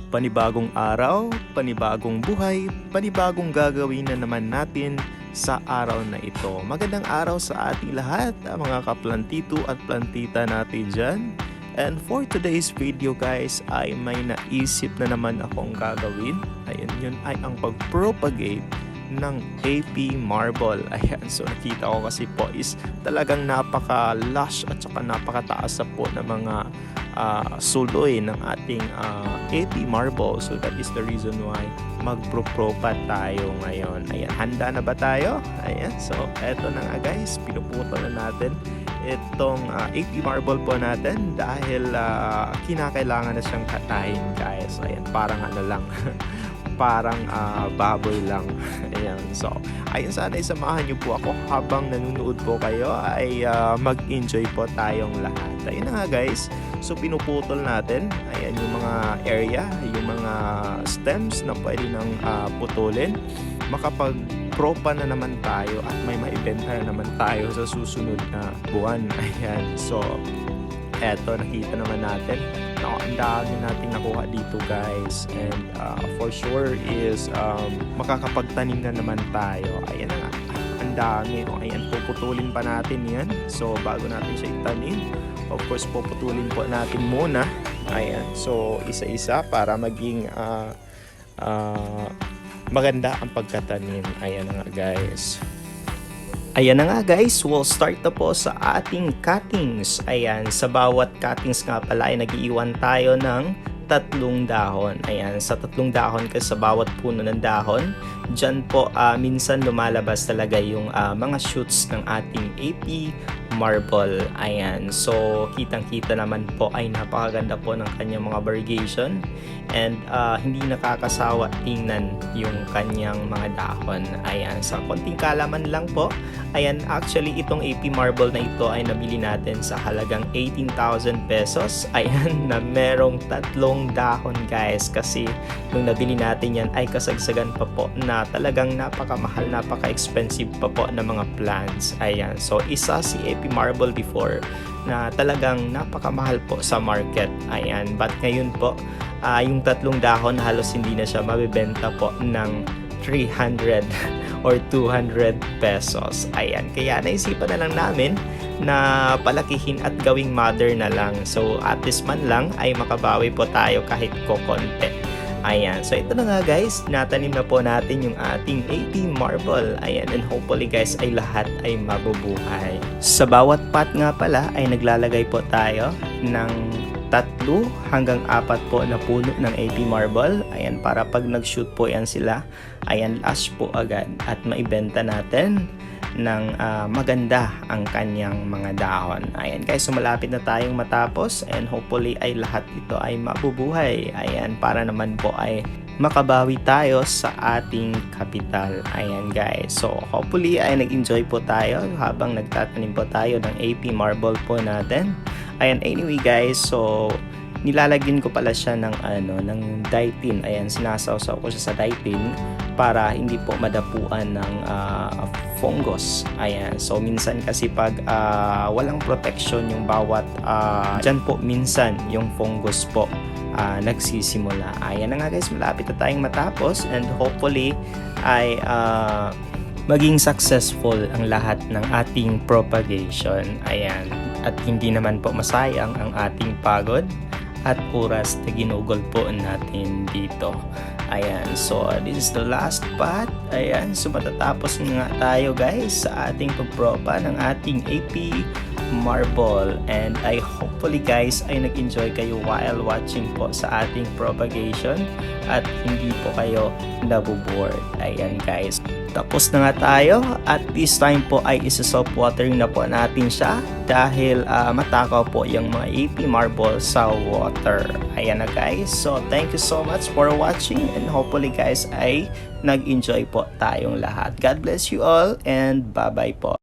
Panibagong araw, panibagong buhay, panibagong gagawin na naman natin sa araw na ito. Magandang araw sa ating lahat, mga kaplantito at plantita natin dyan. And for today's video guys, ay may naisip na naman akong gagawin. Ayan, yun ay ang pag-propagate ng AP marble. Ayan, so nakita ko kasi po is talagang napaka-lush at saka napakataas po ng mga suloy ng ating AP marble. So that is the reason why magpro-propat tayo ngayon. Ayan, handa na ba tayo? Ayan, so eto na nga guys, pinuputol na natin itong AP marble po natin dahil kinakailangan na siyang katayin guys. Ayan, parang ano lang parang baboy lang. Ayan, so ayun, sana isamahan niyo po ako habang nanonood po kayo ay mag-enjoy po tayong lahat. Ayun na nga guys, so pinuputol natin, ayan yung mga area, yung mga stems na pwede nang putulin. Makapag-propa na naman tayo at may maibenta na naman tayo sa susunod na buwan. Ayan, so eto, nakita naman natin na ang dami natin nakuha dito guys, and for sure is makakapagtanim na naman tayo. Ayan na nga, ang dami. Ayan, puputulin pa natin yan. So bago natin siya itanim, of course puputulin po natin muna. Ayan, so isa-isa para maging maganda ang pagkatanim. Ayan na nga guys. Ayan na nga guys, we'll start na po sa ating cuttings. Ayan, sa bawat cuttings nga pala ay nag-iwan tayo ng 3 dahon. Ayan, sa 3 dahon kasi sa bawat puno ng dahon, dyan po minsan lumalabas talaga yung mga shoots ng ating AP marble. Ayan, so kitang-kita naman po ay napakaganda po ng kanyang mga variegation, and hindi nakakasawa tingnan yung kanyang mga dahon. Ayan, sa konting kalaman lang po, ayan, actually itong AP marble na ito ay nabili natin sa halagang 18,000 pesos. Ayan, na merong 3 dahon guys, kasi nung nabili natin yan ay kasagsagan pa po na talagang napakamahal, napaka-expensive pa po ng mga plants. Ayan, so isa si AP marble before na talagang napakamahal po sa market. Ayan, but ngayon po yung 3 dahon halos hindi na siya mabibenta po ng 300 or 200 pesos. Ayan, kaya naisipan na lang namin na palakihin at gawing mother na lang. So at least man lang ay makabawi po tayo kahit kokonte. Ayan, so ito na nga guys, natanim na po natin yung ating AP marble. Ayan, and hopefully guys ay lahat ay mabubuhay. Sa bawat pot nga pala ay naglalagay po tayo ng 3 hanggang 4 po na puno ng AP marble. Ayan, para pag nag-shoot po yan sila, ayan, lash po agad at maibenta natin ng maganda ang kanyang mga dahon. Ayan guys, so malapit na tayong matapos, and hopefully ay lahat ito ay mabubuhay. Ayan, para naman po ay makabawi tayo sa ating kapital. Ayan guys, so hopefully ay nag-enjoy po tayo habang nagtatanim po tayo ng AP marble po natin. Ayan, anyway guys, so nilalagyan ko pala siya ng ng Dytein. Ayan, sinasawsaw ko siya sa Dytein para hindi po madapuan ng fungus. Ayan, so minsan kasi pag walang protection yung bawat dyan po minsan yung fungus po nagsisimula. Ayan na nga guys, malapit na tayong matapos, and hopefully ay maging successful ang lahat ng ating propagation. Ayan, at hindi naman po masayang ang ating pagod at oras na ginugol po natin dito. Ayan, so this is the last part. Ayan, so matatapos nga tayo guys sa ating pagpropa ng ating AP marble, and I hopefully guys ay nag-enjoy kayo while watching po sa ating propagation at hindi po kayo nabuboard. Ayan guys, tapos na nga tayo, at this time po ay isa-soft watering na po natin siya dahil matakaw po yung mga AP marble sa water. Ayan na guys, so thank you so much for watching, and hopefully guys ay nag-enjoy po tayong lahat. God bless you all, and bye bye po.